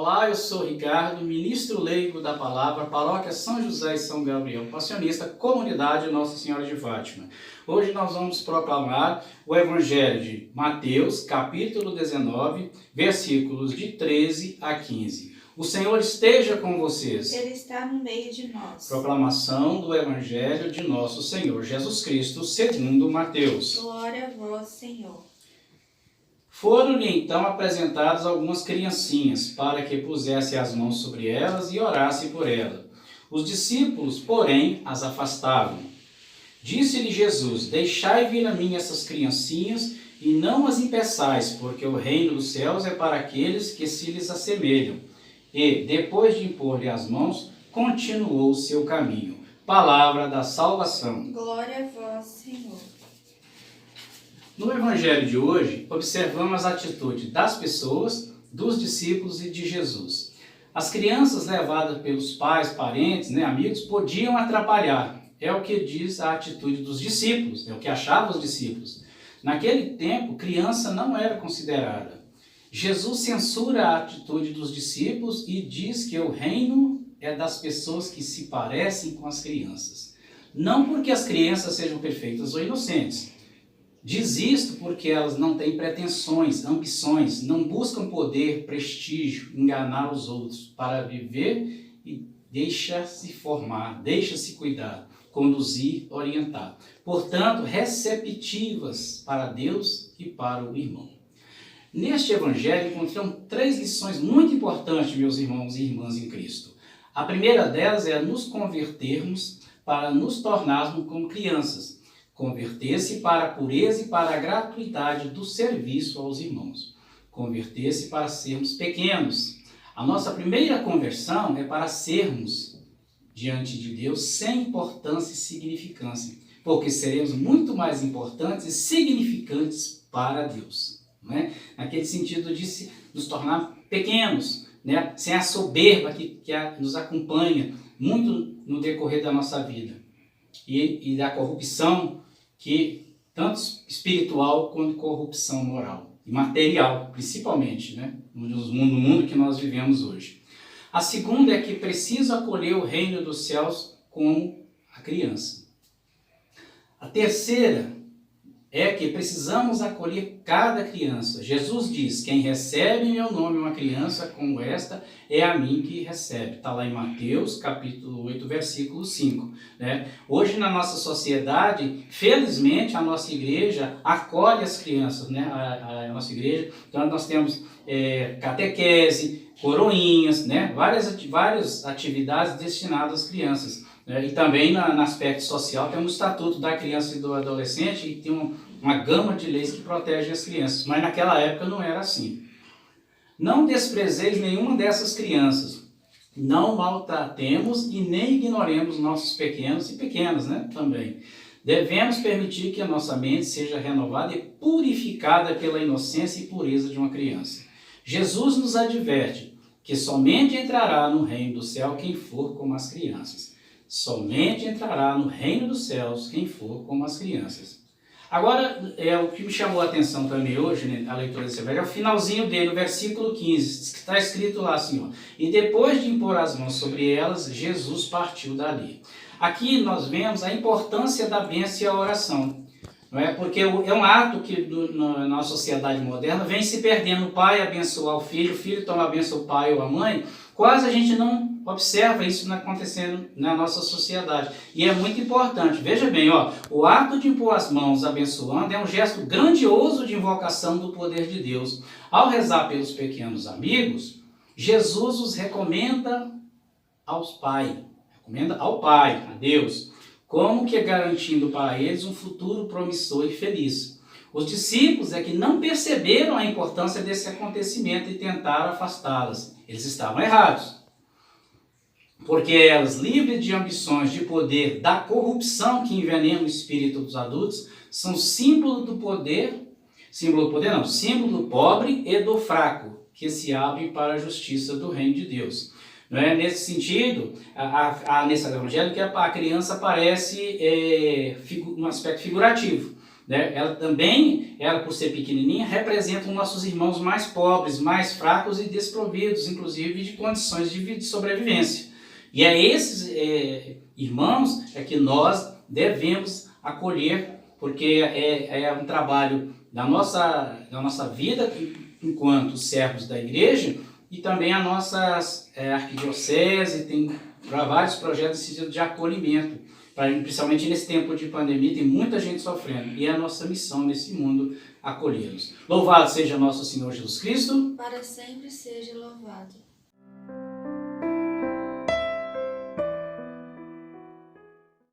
Olá, eu sou Ricardo, ministro leigo da palavra, paróquia São José e São Gabriel, passionista, comunidade Nossa Senhora de Fátima. Hoje nós vamos proclamar o Evangelho de Mateus, capítulo 19, versículos de 13 a 15. O Senhor esteja com vocês. Ele está no meio de nós. Proclamação do Evangelho de nosso Senhor Jesus Cristo, segundo Mateus. Glória a vós, Senhor. Foram-lhe então apresentadas algumas criancinhas, para que pusesse as mãos sobre elas e orasse por elas. Os discípulos, porém, as afastavam. Disse-lhe Jesus: Deixai vir a mim essas criancinhas, e não as impeçais, porque o reino dos céus é para aqueles que se lhes assemelham. E, depois de impor-lhe as mãos, continuou o seu caminho. Palavra da salvação. Glória a vós, Senhor. No Evangelho de hoje, observamos a atitude das pessoas, dos discípulos e de Jesus. As crianças levadas pelos pais, parentes, amigos, podiam atrapalhar. É o que diz a atitude dos discípulos, é o que achavam os discípulos. Naquele tempo, criança não era considerada. Jesus censura a atitude dos discípulos e diz que o reino é das pessoas que se parecem com as crianças. Não porque as crianças sejam perfeitas ou inocentes. Diz isto porque elas não têm pretensões, ambições, não buscam poder, prestígio, enganar os outros para viver e deixa-se formar, deixa-se cuidar, conduzir, orientar. Portanto, receptivas para Deus e para o irmão. Neste Evangelho encontramos 3 lições muito importantes, meus irmãos e irmãs em Cristo. A primeira delas é nos convertermos para nos tornarmos como crianças. Converter-se para a pureza e para a gratuidade do serviço aos irmãos. Converter-se para sermos pequenos. A nossa primeira conversão é para sermos diante de Deus sem importância e significância, porque seremos muito mais importantes e significantes para Deus. Não é? Naquele sentido de nos tornar pequenos, sem a soberba que nos acompanha muito no decorrer da nossa vida e da corrupção, que tanto espiritual quanto corrupção moral e material, principalmente, no mundo que nós vivemos hoje. A segunda é que preciso acolher o reino dos céus como a criança. A terceira é que precisamos acolher cada criança. Jesus diz: quem recebe em meu nome uma criança como esta, é a mim que recebe. Está lá em Mateus, capítulo 8, versículo 5. Hoje, na nossa sociedade, felizmente, a nossa igreja acolhe as crianças. A nossa igreja, então nós temos catequese, coroinhas, várias atividades destinadas às crianças. E também, no aspecto social, temos o Estatuto da Criança e do Adolescente, e tem uma gama de leis que protegem as crianças. Mas naquela época não era assim. Não desprezeis nenhuma dessas crianças. Não maltratemos e nem ignoremos nossos pequenos e pequenas, também. Devemos permitir que a nossa mente seja renovada e purificada pela inocência e pureza de uma criança. Jesus nos adverte que somente entrará no reino do céu quem for como as crianças. Somente entrará no reino dos céus quem for como as crianças. Agora, o que me chamou a atenção também hoje, a leitura desse evangelho, é o finalzinho dele, o versículo 15, que está escrito lá assim, e depois de impor as mãos sobre elas, Jesus partiu dali. Aqui nós vemos a importância da bênção e a oração. Porque é um ato que na nossa sociedade moderna vem se perdendo. O pai abençoar o filho toma a benção ao pai ou à mãe. Quase a gente não observa isso acontecendo na nossa sociedade. E é muito importante. Veja bem, o ato de impor as mãos abençoando é um gesto grandioso de invocação do poder de Deus. Ao rezar pelos pequenos amigos, Jesus os recomenda ao Pai, a Deus, como que garantindo para eles um futuro promissor e feliz. Os discípulos é que não perceberam a importância desse acontecimento e tentaram afastá-las. Eles estavam errados. Porque elas, livres de ambições de poder, da corrupção que envenena o espírito dos adultos, são símbolo do pobre e do fraco, que se abrem para a justiça do reino de Deus. Nesse sentido, nesse evangelho, que a criança aparece um aspecto figurativo. né? Ela por ser pequenininha, representa os nossos irmãos mais pobres, mais fracos e desprovidos, inclusive de condições de sobrevivência. E é esses irmãos que nós devemos acolher, porque é um trabalho da nossa vida enquanto servos da igreja, e também a nossa arquidiocese tem vários projetos nesse sentido de acolhimento, principalmente nesse tempo de pandemia, tem muita gente sofrendo, e é a nossa missão nesse mundo acolhê-los. Louvado seja nosso Senhor Jesus Cristo. Para sempre seja louvado.